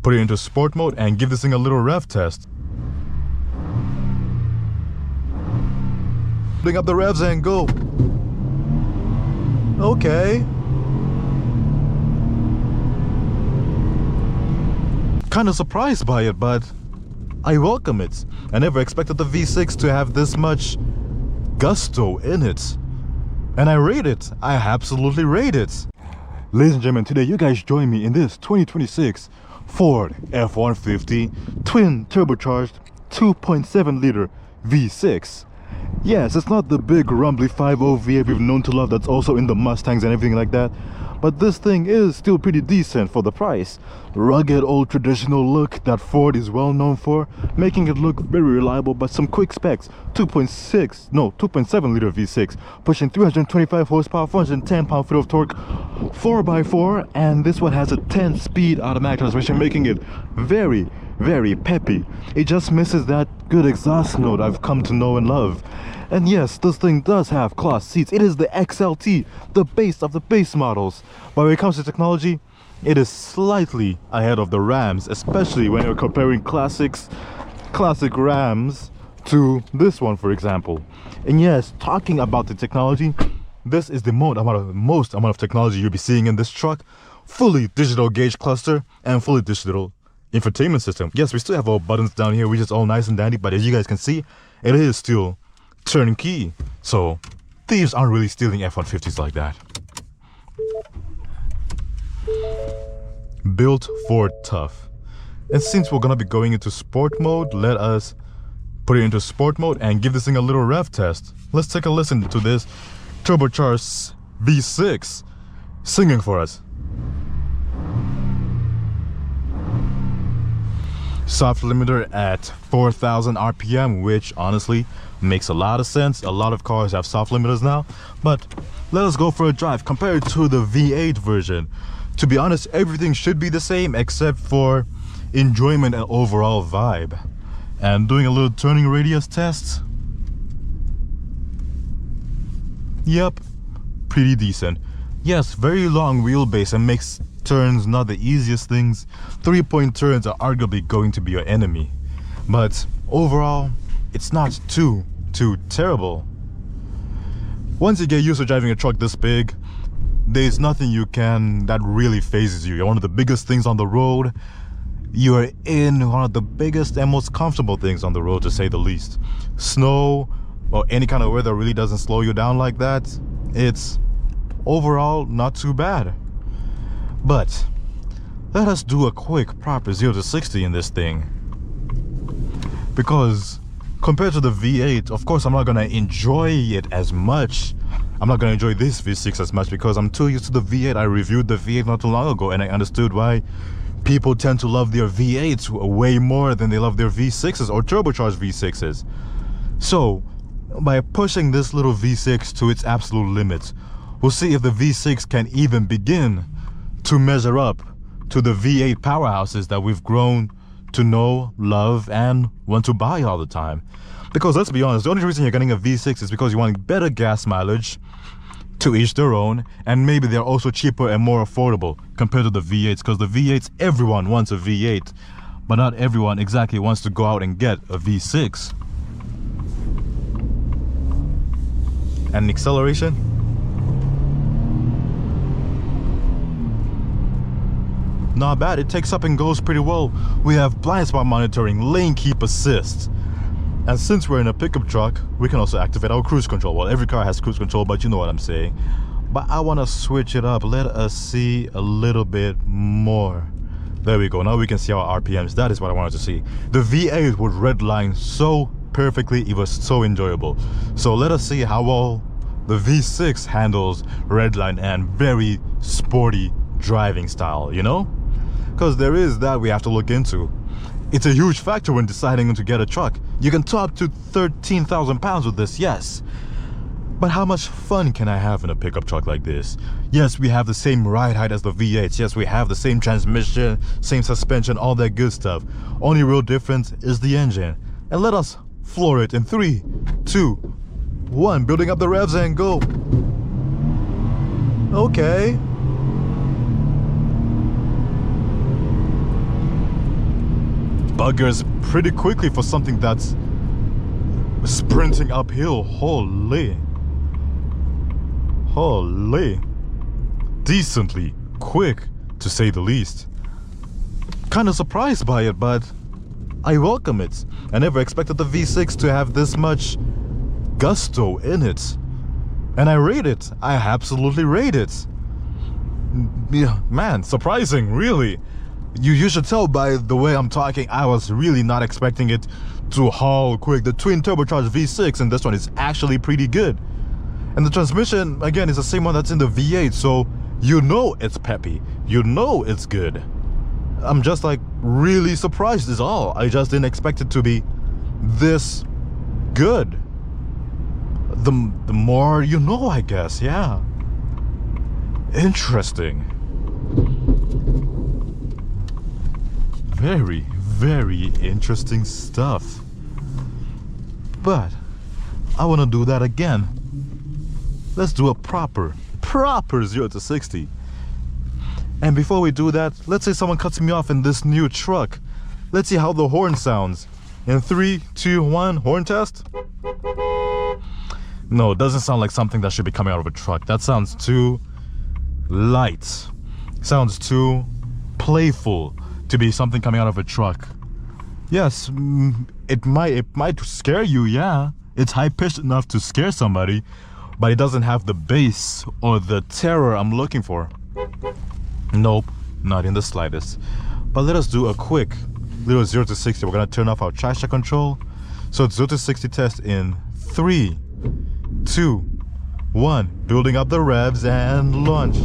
put it into sport mode and give this thing a little rev test. Bring up the revs and go. Okay. Kind of surprised by it, but I welcome it. I never expected the V6 to have this much gusto in it. And I rate it. I absolutely rate it. Ladies and gentlemen, today you guys join me in this 2026 Ford F-150 twin turbocharged 2.7 liter V6. Yes, it's not the big rumbly 5.0 V8 we've known to love that's also in the Mustangs and everything like that, but this thing is still pretty decent for the price. Rugged old traditional look that Ford is well known for, making it look very reliable, but some quick specs. 2.7 liter V6, pushing 325 horsepower, 410 pound-feet of torque, 4x4, and this one has a 10-speed automatic transmission, making it very, very peppy. It just misses that good exhaust note I've come to know and love. And yes, this thing does have cloth seats. It is the XLT, the base of the base models. But when it comes to technology, it is slightly ahead of the Rams, especially when you're comparing classic Rams to this one, for example. And yes, talking about the technology, this is the most amount of technology you'll be seeing in this truck. Fully digital gauge cluster and fully digital infotainment system. Yes, we still have our buttons down here, which is all nice and dandy, but as you guys can see, it is still turnkey. So thieves aren't really stealing F-150s like that. Built for tough. And since we're gonna be going into sport mode, let us put it into sport mode and give this thing a little rev test. Let's take a listen to this turbocharged V6 singing for us. Soft limiter at 4,000 RPM, which honestly makes a lot of sense. A lot of cars have soft limiters now, but let us go for a drive compared to the V8 version. To be honest, everything should be the same except for enjoyment and overall vibe. And doing a little turning radius test. Yep, pretty decent. Yes, very long wheelbase and makes turns not the easiest things. 3-point turns are arguably going to be your enemy, but overall it's not too terrible. Once you get used to driving a truck this big, there's nothing that really phases you. You're one of the biggest things on the road. You are in one of the biggest and most comfortable things on the road, to say the least. Snow or any kind of weather really doesn't slow you down like that. It's overall not too bad. But let us do a quick proper 0 to 60 in this thing, because compared to the V8, of course I'm not gonna enjoy it as much. I'm not gonna enjoy this V6 as much because I'm too used to the V8. I reviewed the V8 not too long ago and I understood why people tend to love their V8s way more than they love their V6s or turbocharged V6s. So by pushing this little V6 to its absolute limits, we'll see if the V6 can even begin to measure up to the V8 powerhouses that we've grown to know, love, and want to buy all the time. Because let's be honest, the only reason you're getting a V6 is because you want better gas mileage, to each their own, and maybe they're also cheaper and more affordable compared to the V8s, because the V8s, everyone wants a V8, but not everyone exactly wants to go out and get a V6. And acceleration? Not bad, it takes up and goes pretty well. We have blind spot monitoring, lane keep assist. And since we're in a pickup truck, we can also activate our cruise control. Well, every car has cruise control, but you know what I'm saying. But I want to switch it up. Let us see a little bit more. There we go, now we can see our RPMs. That is what I wanted to see. The V8 would redline so perfectly, it was so enjoyable. So let us see how well the V6 handles redline and very sporty driving style, you know? Because there is that we have to look into. It's a huge factor when deciding to get a truck. You can tow up to 13,000 pounds with this, yes. But how much fun can I have in a pickup truck like this? Yes, we have the same ride height as the V8s. Yes, we have the same transmission, same suspension, all that good stuff. Only real difference is the engine. And let us floor it in 3, 2, 1. Building up the revs and go. Okay. buggers pretty quickly for something that's sprinting uphill. Holy. Decently quick, to say the least. Kind of surprised by it, but I welcome it. I never expected the V6 to have this much gusto in it. And I rate it. I absolutely rate it. Yeah, man, surprising, really. You should tell by the way I'm talking, I was really not expecting it to haul quick. The twin turbocharged V6 and this one is actually pretty good. And the transmission, again, is the same one that's in the V8, so you know it's peppy. You know it's good. I'm just like really surprised is all. I just didn't expect it to be this good. The more you know, I guess, yeah. Interesting. Very, very interesting stuff. But I want to do that again. Let's do a proper 0 to 60. And before we do that, let's say someone cuts me off in this new truck. Let's see how the horn sounds. In 3, 2, 1, horn test. No, it doesn't sound like something that should be coming out of a truck. That sounds too light. Sounds too playful to be something coming out of a truck. Yes, it might scare you, yeah. It's high-pitched enough to scare somebody, but it doesn't have the bass or the terror I'm looking for. Nope, not in the slightest. But let us do a quick little 0 to 60. We're gonna turn off our traction control. So it's 0 to 60 test in 3, 2, 1. Building up the revs and launch.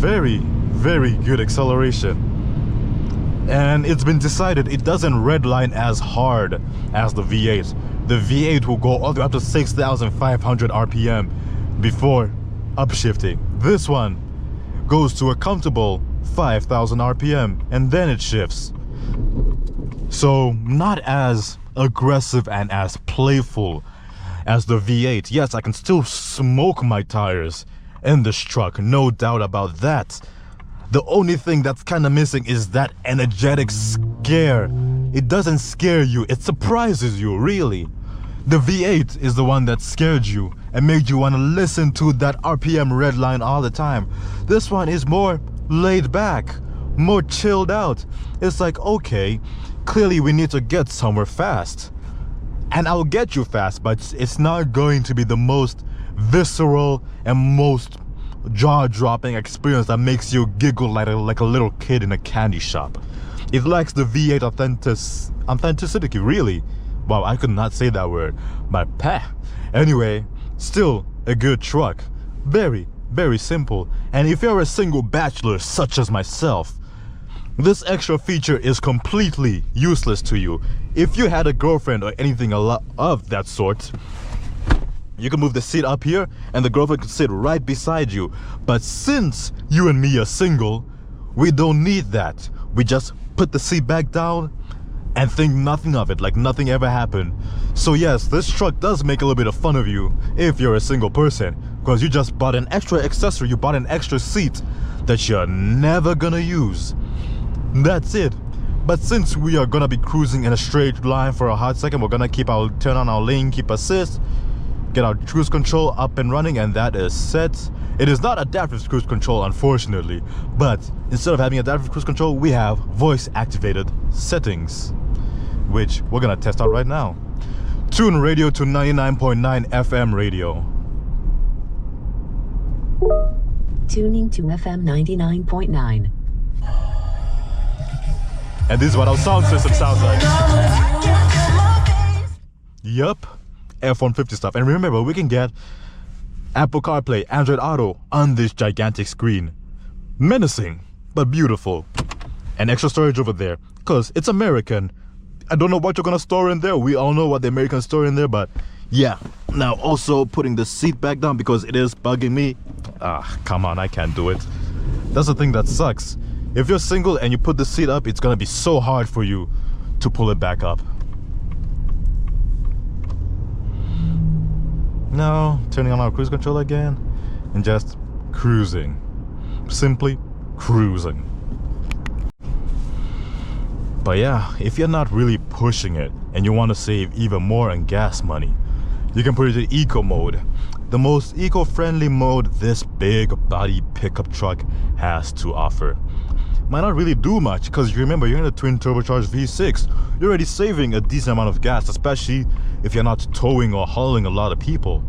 Very, very good acceleration. And it's been decided it doesn't redline as hard as the V8. The V8 will go all the way up to 6,500 RPM before upshifting. This one goes to a comfortable 5,000 RPM and then it shifts. So not as aggressive and as playful as the V8. Yes, I can still smoke my tires in this truck, no doubt about that. The only thing that's kind of missing is that energetic scare. It doesn't scare you, it surprises you, really. The V8 is the one that scared you and made you want to listen to that RPM red line all the time. This one is more laid back, more chilled out. It's like, okay, clearly we need to get somewhere fast. And I'll get you fast, but it's not going to be the most visceral and most jaw-dropping experience that makes you giggle like a little kid in a candy shop. It lacks the V8 authenticity, really. Wow, I could not say that word, but anyway, still a good truck. Very, very simple. And if you're a single bachelor such as myself, this extra feature is completely useless to you. If you had a girlfriend or anything of that sort, you can move the seat up here and the girlfriend could sit right beside you. But since you and me are single, we don't need that. We just put the seat back down and think nothing of it, like nothing ever happened. So yes, this truck does make a little bit of fun of you if you're a single person, because you just bought an extra accessory, you bought an extra seat that you're never gonna use. That's it. But since we are gonna be cruising in a straight line for a hot second, we're gonna turn on our lane keep assist, get our cruise control up and running, and that is set. It is not adaptive cruise control, unfortunately, but instead of having adaptive cruise control, we have voice activated settings, which we're gonna test out right now. Tune radio to 99.9 FM radio. Tuning to FM 99.9. And this is what our sound system sounds like. Yup. F-150 stuff. And remember, we can get Apple CarPlay, Android Auto on this gigantic screen. Menacing, but beautiful. And extra storage over there, because it's American. I don't know what you're gonna store in there. We all know what the Americans store in there, but yeah. Now also putting the seat back down because it is bugging me. Come on, I can't do it. That's the thing that sucks. If you're single and you put the seat up, it's gonna be so hard for you to pull it back up. Now, turning on our cruise control again and just cruising. Simply cruising. But yeah, if you're not really pushing it and you want to save even more on gas money, you can put it in eco mode. The most eco-friendly mode this big body pickup truck has to offer. Might not really do much because you remember you're in a twin turbocharged V6. You're already saving a decent amount of gas, especially if you're not towing or hauling a lot of people.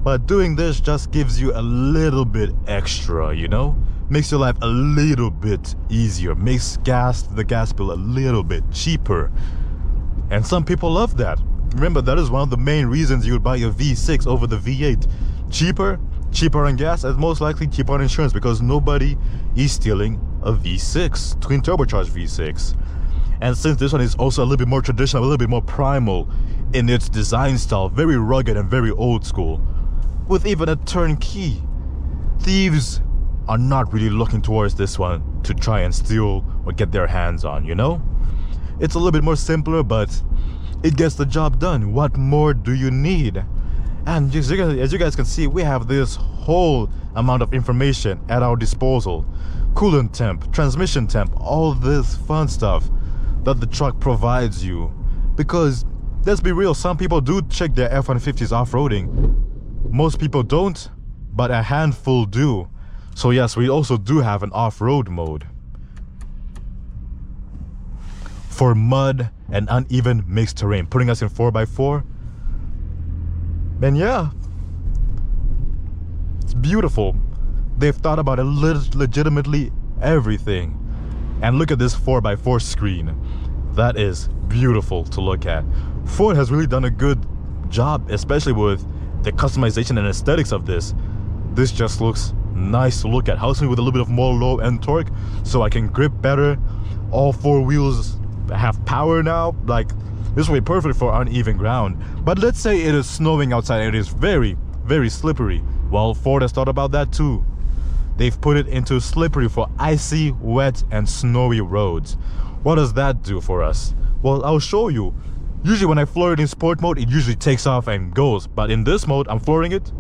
But doing this just gives you a little bit extra, you know? Makes your life a little bit easier, makes the gas bill a little bit cheaper. And some people love that. Remember, that is one of the main reasons you would buy a V6 over the V8. Cheaper on gas, and most likely cheaper on insurance, because nobody is stealing a V6, twin turbocharged V6. And since this one is also a little bit more traditional, a little bit more primal in its design style, very rugged and very old school, with even a turnkey, thieves are not really looking towards this one to try and steal or get their hands on, you know? It's a little bit more simpler, but it gets the job done. What more do you need? And as you guys can see, we have this whole amount of information at our disposal. Coolant temp, transmission temp, all this fun stuff that the truck provides you. Because, let's be real, some people do check their F-150s off-roading. Most people don't, but a handful do. So yes, we also do have an off-road mode for mud and uneven mixed terrain, putting us in 4x4. And yeah, it's beautiful. They've thought about it legitimately everything. And look at this 4x4 screen. That is beautiful to look at. Ford has really done a good job, especially with the customization and aesthetics of this. This just looks nice to look at. Helps me with a little bit of more low end torque so I can grip better. All four wheels have power now. Like, this will be perfect for uneven ground. But let's say it is snowing outside and it is very, very slippery. Well, Ford has thought about that too. They've put it into slippery for icy, wet, and snowy roads. What does that do for us? Well, I'll show you. Usually when I floor it in sport mode, it usually takes off and goes. But in this mode, I'm flooring it.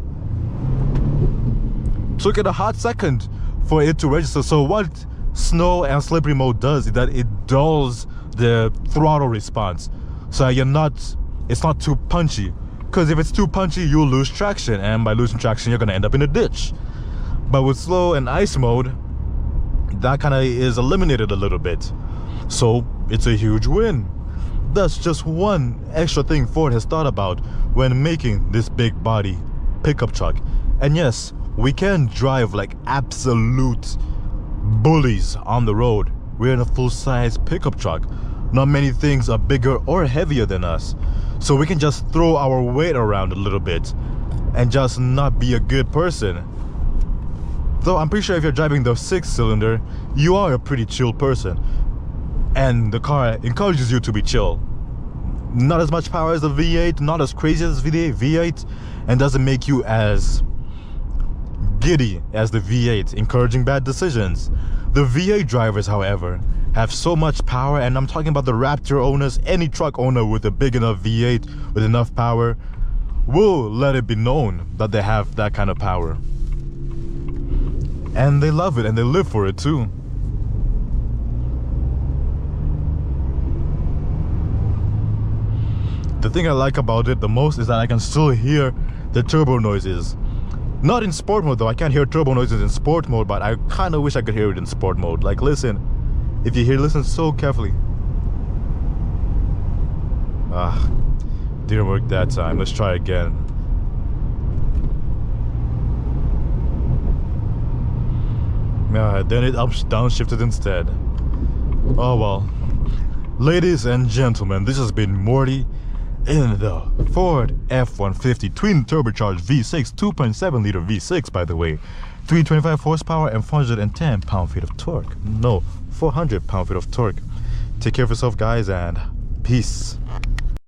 Took it a hot second for it to register. So what snow and slippery mode does is that it dulls the throttle response. So it's not too punchy. Because if it's too punchy, you'll lose traction. And by losing traction, you're going to end up in a ditch. But with slow and ice mode, that kind of is eliminated a little bit. So it's a huge win. That's just one extra thing Ford has thought about when making this big body pickup truck. And yes, we can drive like absolute bullies on the road. We're in a full-size pickup truck. Not many things are bigger or heavier than us. So we can just throw our weight around a little bit and just not be a good person. Though I'm pretty sure if you're driving the 6-cylinder, you are a pretty chill person. And the car encourages you to be chill. Not as much power as the V8, not as crazy as the V8, and doesn't make you as giddy as the V8, encouraging bad decisions. The V8 drivers, however, have so much power, and I'm talking about the Raptor owners. Any truck owner with a big enough V8 with enough power will let it be known that they have that kind of power. And they love it, and they live for it too. The thing I like about it the most is that I can still hear the turbo noises. Not in sport mode though. I can't hear turbo noises in sport mode, but I kind of wish I could hear it in sport mode. Like, listen. If you hear, listen so carefully. Didn't work that time. Let's try again. Then it downshifted instead. Oh well. Ladies and gentlemen, this has been Morty in the Ford F-150 twin turbocharged V6, 2.7 liter V6 by the way, 325 horsepower and 410 pound-feet of torque. No, 400 pound-feet of torque. Take care of yourself guys, and peace.